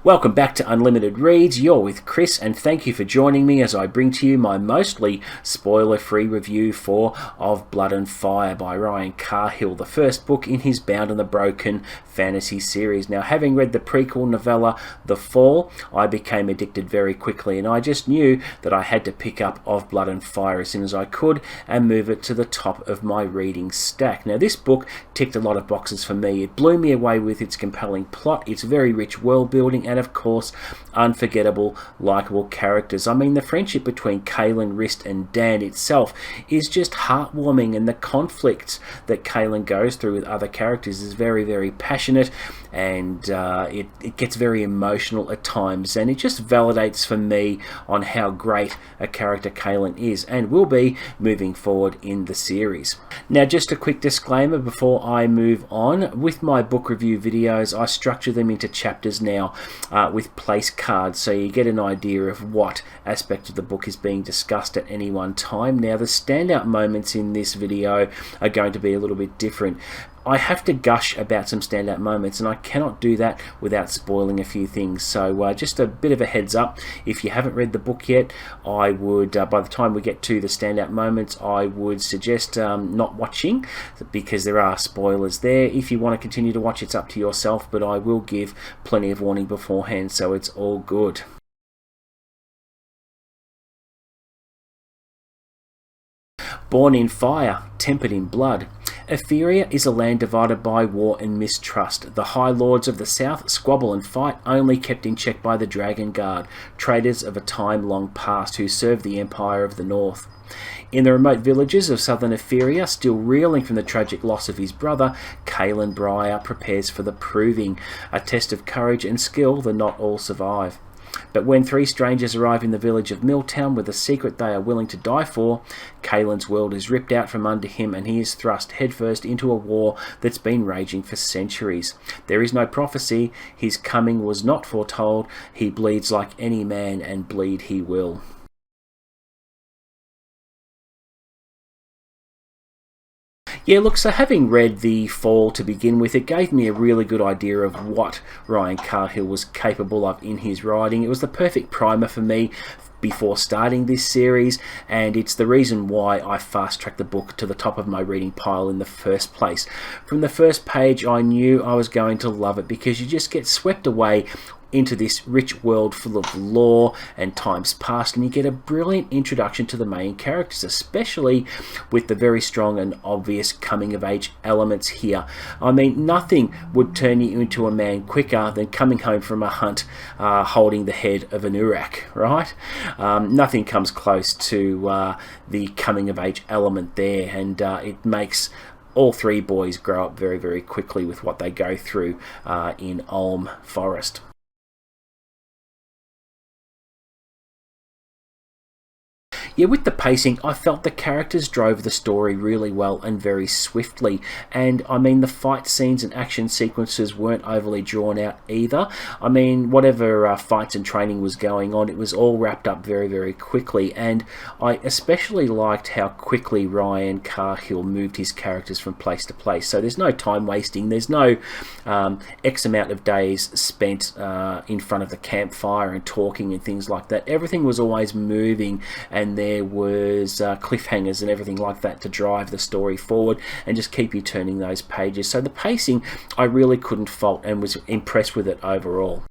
Welcome back to Unlimited Reads. You're with Chris, and thank you for joining me as I bring to you my mostly spoiler-free review for Of Blood and Fire by Ryan Cahill, the first book in his Bound and the Broken fantasy series. Now, having read the prequel novella The Fall, I became addicted very quickly, and I just knew that I had to pick up Of Blood and Fire as soon as I could and move it to the top of my reading stack. Now, this book ticked a lot of boxes for me. It blew me away with its compelling plot, its very rich world building, and of course, unforgettable, likeable characters. I mean, the friendship between Cahill, Rist, and Dan itself is just heartwarming, and the conflicts that Cahill goes through with other characters is very, very passionate, and it gets very emotional at times, and it just validates for me on how great a character Cahill is and will be moving forward in the series. Now, just a quick disclaimer before I move on. With my book review videos, I structure them into chapters now with place cards, so you get an idea of what aspect of the book is being discussed at any one time. Now, the standout moments in this video are going to be a little bit different. I have to gush about some standout moments, and I cannot do that without spoiling a few things. So just a bit of a heads up, if you haven't read the book yet, I would, by the time we get to the standout moments, I would suggest not watching, because there are spoilers there. If you want to continue to watch, it's up to yourself, but I will give plenty of warning beforehand, so it's all good. Born in fire, tempered in blood, Etheria is a land divided by war and mistrust. The High Lords of the South squabble and fight, only kept in check by the Dragon Guard, traitors of a time long past who served the Empire of the North. In the remote villages of southern Etheria, still reeling from the tragic loss of his brother, Cahill Briar prepares for the proving, a test of courage and skill that not all survive. But when three strangers arrive in the village of Milltown with a secret they are willing to die for, Cahill's world is ripped out from under him and he is thrust headfirst into a war that's been raging for centuries. There is no prophecy, his coming was not foretold, he bleeds like any man and bleed he will. Yeah, look, so having read The Fall to begin with, it gave me a really good idea of what Ryan Cahill was capable of in his writing. It was the perfect primer for me before starting this series, and it's the reason why I fast-tracked the book to the top of my reading pile in the first place. From the first page, I knew I was going to love it, because you just get swept away into this rich world full of lore and times past, and you get a brilliant introduction to the main characters, especially with the very strong and obvious coming-of-age elements here. I mean, nothing would turn you into a man quicker than coming home from a hunt holding the head of an urak, right? Nothing comes close to the coming-of-age element there, and it makes all three boys grow up very, very quickly with what they go through in Ulm Forest. Yeah, with the pacing, I felt the characters drove the story really well and very swiftly. And I mean, the fight scenes and action sequences weren't overly drawn out either. I mean, whatever fights and training was going on, it was all wrapped up very, very quickly. And I especially liked how quickly Ryan Cahill moved his characters from place to place. So there's no time wasting. There's no X amount of days spent in front of the campfire and talking and things like that. Everything was always moving, and there was cliffhangers and everything like that to drive the story forward and just keep you turning those pages. So the pacing, I really couldn't fault and was impressed with it overall.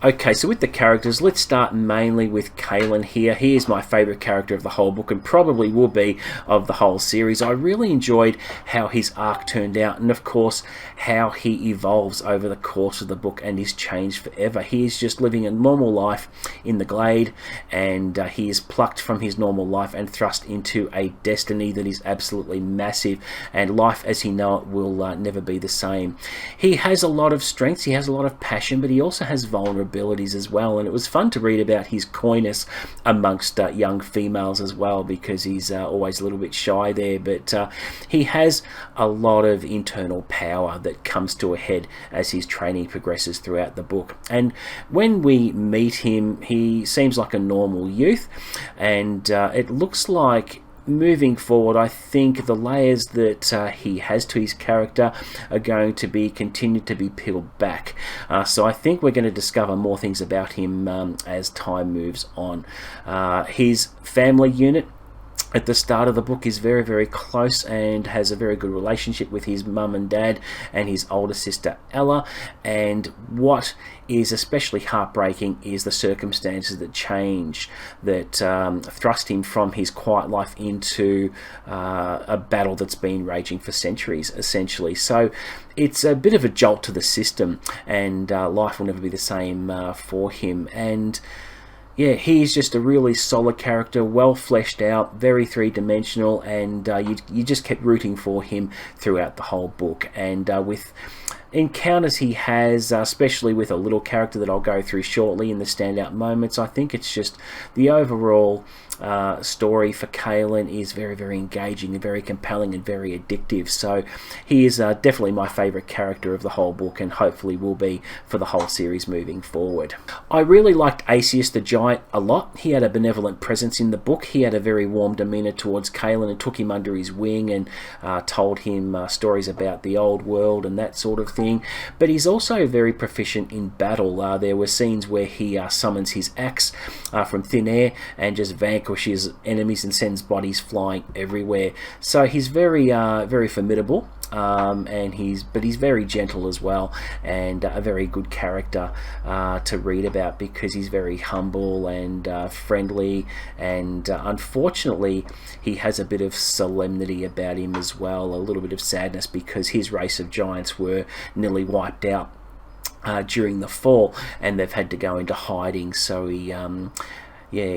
Okay, so with the characters, let's start mainly with Cahill here. He is my favourite character of the whole book and probably will be of the whole series. I really enjoyed how his arc turned out, and of course how he evolves over the course of the book and is changed forever. He is just living a normal life in the Glade, and he is plucked from his normal life and thrust into a destiny that is absolutely massive, and life as he knows it will never be the same. He has a lot of strengths, he has a lot of passion, but he also has vulnerability as well, and it was fun to read about his coyness amongst young females as well, because he's always a little bit shy there, but he has a lot of internal power that comes to a head as his training progresses throughout the book. And when we meet him, he seems like a normal youth, and it looks like moving forward, I think the layers that he has to his character are going to be continued to be peeled back. So I think we're going to discover more things about him as time moves on. His family unit at the start of the book is very, very close and has a very good relationship with his mum and dad and his older sister Ella. And what is especially heartbreaking is the circumstances that change, that thrust him from his quiet life into a battle that's been raging for centuries, essentially. So it's a bit of a jolt to the system, and life will never be the same for him. And yeah, he's just a really solid character, well fleshed out, very three-dimensional, and you just kept rooting for him throughout the whole book. And with encounters he has, especially with a little character that I'll go through shortly in the Standout Moments, I think it's just the overall story for Cahill is very, very engaging and very compelling and very addictive. So he is definitely my favourite character of the whole book, and hopefully will be for the whole series moving forward. I really liked Asius the Giant a lot. He had a benevolent presence in the book. He had a very warm demeanour towards Cahill and took him under his wing and told him stories about the old world and that sort of thing. But he's also very proficient in battle. There were scenes where he summons his axe from thin air and just vanquishes enemies and sends bodies flying everywhere. So he's very very formidable, and he's very gentle as well, and a very good character to read about, because he's very humble and friendly, and unfortunately he has a bit of solemnity about him as well, a little bit of sadness, because his race of giants were nearly wiped out during the fall, and they've had to go into hiding. So he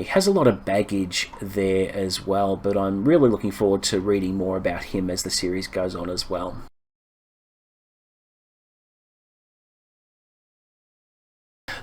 has a lot of baggage there as well, but I'm really looking forward to reading more about him as the series goes on as well.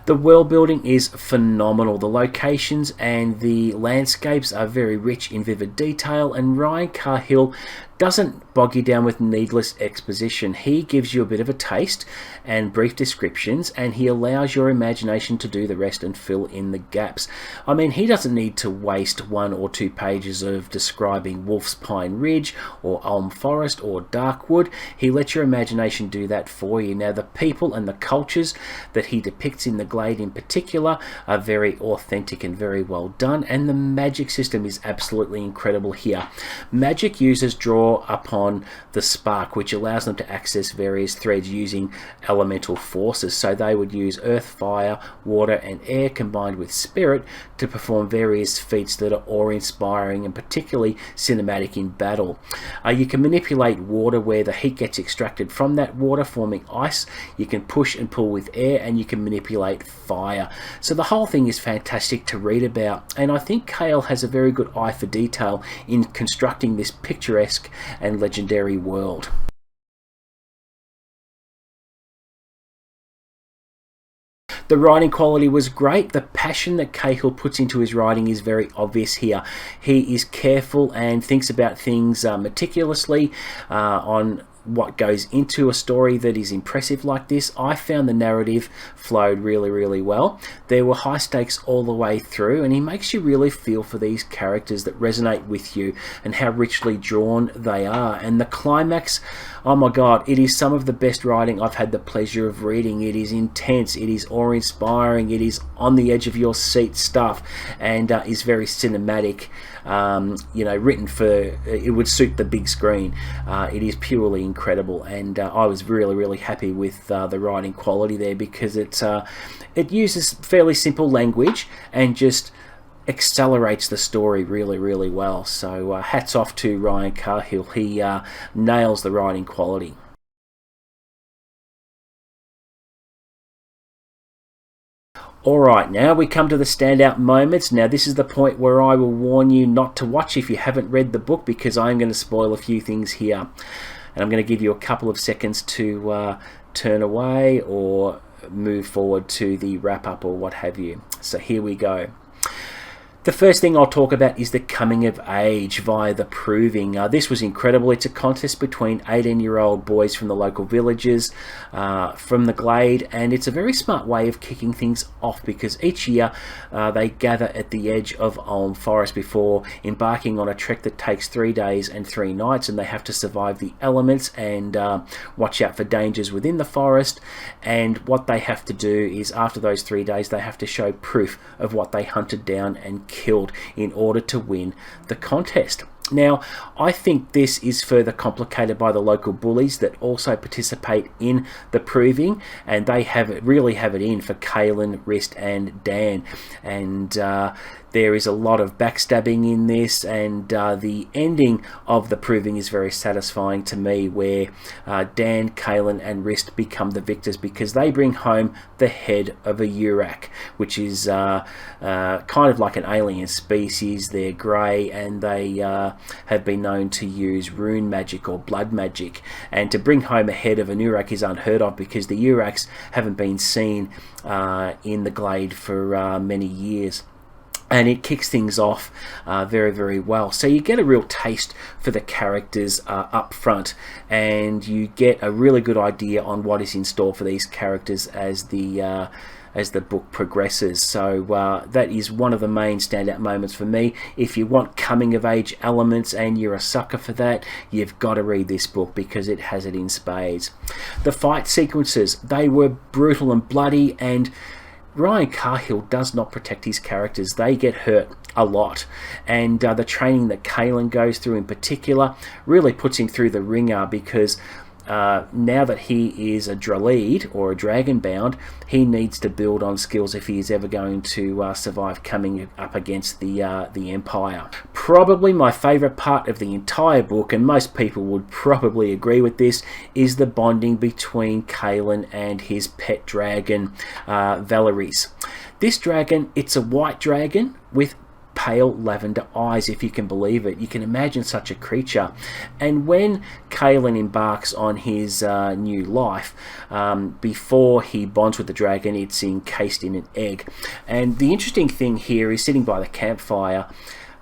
The world building is phenomenal. The locations and the landscapes are very rich in vivid detail, and Ryan Cahill doesn't bog you down with needless exposition. He gives you a bit of a taste and brief descriptions, and he allows your imagination to do the rest and fill in the gaps. I mean, he doesn't need to waste 1 or 2 pages of describing Wolf's Pine Ridge or Ulm Forest or Darkwood. He lets your imagination do that for you. Now, the people and the cultures that he depicts in the Glade in particular are very authentic and very well done, and the magic system is absolutely incredible here. Magic users draw upon the spark, which allows them to access various threads using elemental forces. So they would use earth, fire, water and air combined with spirit to perform various feats that are awe-inspiring and particularly cinematic in battle. You can manipulate water where the heat gets extracted from that water, forming ice. You can push and pull with air, and you can manipulate fire. So the whole thing is fantastic to read about, and I think Cahill has a very good eye for detail in constructing this picturesque and legendary world. The writing quality was great. The passion that Cahill puts into his writing is very obvious here. He is careful and thinks about things meticulously on what goes into a story that is impressive like this. I found the narrative flowed really, really well. There were high stakes all the way through, and he makes you really feel for these characters that resonate with you and how richly drawn they are. And the climax, oh my god, it is some of the best writing I've had the pleasure of reading. It is intense, it is awe-inspiring, it is on the edge of your seat stuff, and is very cinematic. Written for, it would suit the big screen. It is purely incredible, and I was really, really happy with the writing quality there, because it uses fairly simple language and just accelerates the story really, really well. So hats off to Ryan Cahill. He nails the writing quality. Alright, now we come to the standout moments. Now this is the point where I will warn you not to watch if you haven't read the book, because I'm going to spoil a few things here. And I'm going to give you a couple of seconds to turn away or move forward to the wrap up or what have you. So here we go. The first thing I'll talk about is the coming of age via the proving. This was incredible. It's a contest between 18-year-old boys from the local villages, from the glade, and it's a very smart way of kicking things off because each year they gather at the edge of Ulm Forest before embarking on a trek that takes 3 days and 3 nights, and they have to survive the elements and watch out for dangers within the forest. And what they have to do is, after those 3 days, they have to show proof of what they hunted down and killed in order to win the contest. Now, I think this is further complicated by the local bullies that also participate in the proving, and they really have it in for Cahill, Rist and Dan, and there is a lot of backstabbing in this, and the ending of the proving is very satisfying to me, where Dan, Cahill and Rist become the victors because they bring home the head of a Urak, which is kind of like an alien species. They're grey, and they have been known to use rune magic or blood magic, and to bring home a head of an Urak is unheard of because the Uraks haven't been seen in the glade for many years. And it kicks things off very, very well. So you get a real taste for the characters up front, and you get a really good idea on what is in store for these characters as the book progresses. So that is one of the main standout moments for me. If you want coming of age elements and you're a sucker for that, you've got to read this book because it has it in spades. The fight sequences, they were brutal and bloody, and Ryan Cahill does not protect his characters. They get hurt a lot, and the training that Cahill goes through in particular really puts him through the ringer because now that he is a Draleed or a Dragonbound, he needs to build on skills if he is ever going to survive coming up against the Empire. Probably my favourite part of the entire book, and most people would probably agree with this, is the bonding between Cahill and his pet dragon, Valeris. This dragon, it's a white dragon with pale lavender eyes, if you can believe it. You can imagine such a creature. And when Cahill embarks on his new life, before he bonds with the dragon, it's encased in an egg. And the interesting thing here is, sitting by the campfire,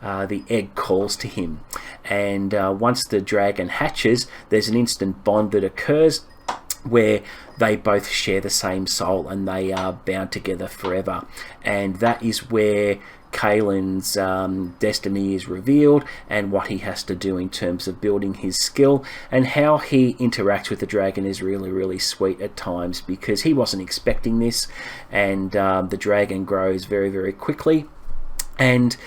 the egg calls to him. And once the dragon hatches, there's an instant bond that occurs where they both share the same soul and they are bound together forever. And that is where Cahill's destiny is revealed, and what he has to do in terms of building his skill, and how he interacts with the dragon is really, really sweet at times because he wasn't expecting this, and the dragon grows very, very quickly. And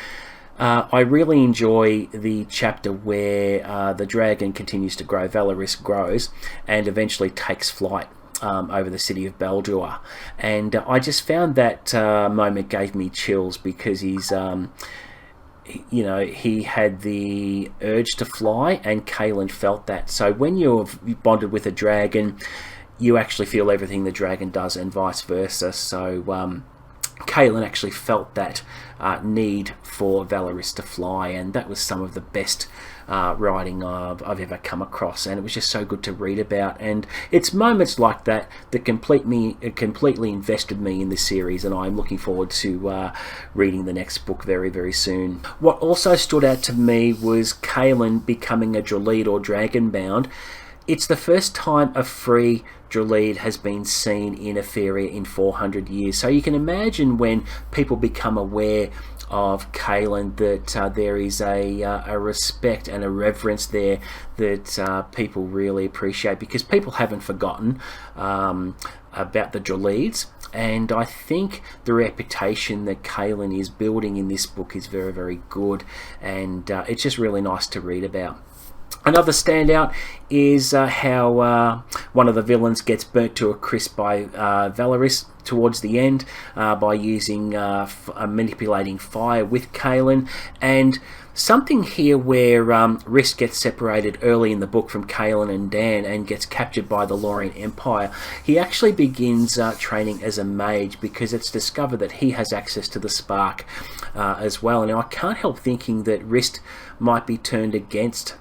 I really enjoy the chapter where the dragon continues to grow. Valeris grows and eventually takes flight over the city of Baldor, and I just found that moment gave me chills because he's you know, he had the urge to fly, and Cahill felt that. So when you're bonded with a dragon, you actually feel everything the dragon does, and vice versa. So Cahill actually felt that need for Valeris to fly, and that was some of the best writing I've ever come across, and it was just so good to read about. And it's moments like that that completely invested me in this series, and I'm looking forward to reading the next book very, very soon. What also stood out to me was Cahill becoming a Draleed or Dragonbound. It's the first time a free Draleed has been seen in Etheria in 400 years. So you can imagine when people become aware of Cahill that there is a respect and a reverence there that people really appreciate, because people haven't forgotten about the Draleeds. And I think the reputation that Cahill is building in this book is very, very good, and it's just really nice to read about. Another standout is how one of the villains gets burnt to a crisp by Valeris towards the end by using manipulating fire with Cahill. And something here where Rist gets separated early in the book from Cahill and Dan and gets captured by the Lorien Empire. He actually begins training as a mage because it's discovered that he has access to the spark as well. And I can't help thinking that Rist might be turned against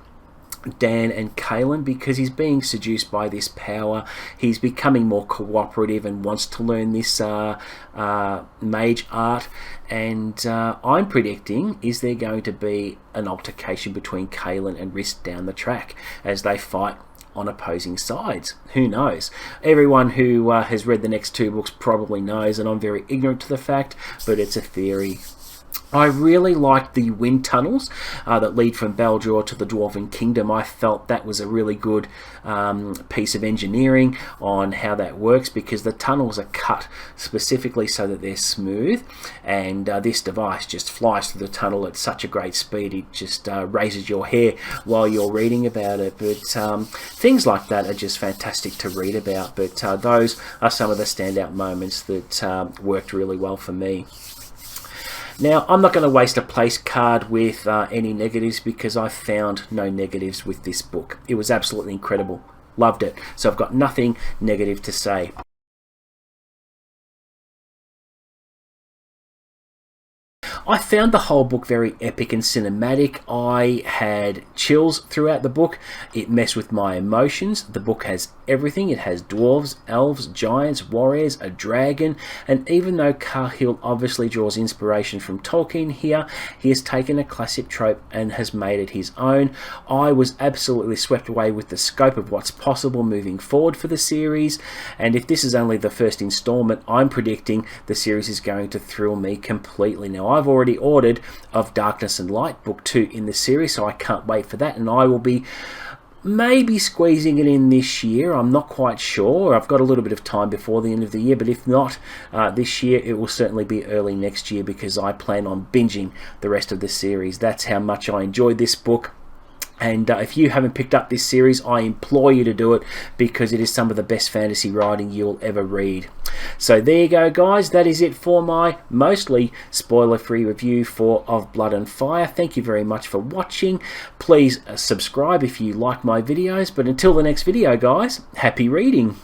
Dan and Cahill, because he's being seduced by this power. He's becoming more cooperative and wants to learn this mage art, and I'm predicting, is there going to be an altercation between Cahill and Risk down the track as they fight on opposing sides? Who knows? Everyone who has read the next 2 books probably knows, and I'm very ignorant to the fact, but it's a theory. I really liked the wind tunnels that lead from Baldraw to the Dwarven Kingdom. I felt that was a really good piece of engineering on how that works, because the tunnels are cut specifically so that they're smooth, and this device just flies through the tunnel at such a great speed it just raises your hair while you're reading about it. But things like that are just fantastic to read about. But those are some of the standout moments that worked really well for me. Now, I'm not going to waste a place card with any negatives, because I found no negatives with this book. It was absolutely incredible. Loved it. So I've got nothing negative to say. I found the whole book very epic and cinematic. I had chills throughout the book. It messed with my emotions. The book has everything. It has dwarves, elves, giants, warriors, a dragon, and even though Cahill obviously draws inspiration from Tolkien here, he has taken a classic trope and has made it his own. I was absolutely swept away with the scope of what's possible moving forward for the series, and if this is only the first installment, I'm predicting the series is going to thrill me completely. Now, I've already ordered Of Darkness and Light, book 2 in the series, so I can't wait for that, and I will be maybe squeezing it in this year. I'm not quite sure. I've got a little bit of time before the end of the year, but if not this year, it will certainly be early next year, because I plan on binging the rest of the series. That's how much I enjoyed this book. And if you haven't picked up this series, I implore you to do it, because it is some of the best fantasy writing you'll ever read. So there you go, guys. That is it for my mostly spoiler-free review for Of Blood and Fire. Thank you very much for watching. Please subscribe if you like my videos. But until the next video, guys, happy reading.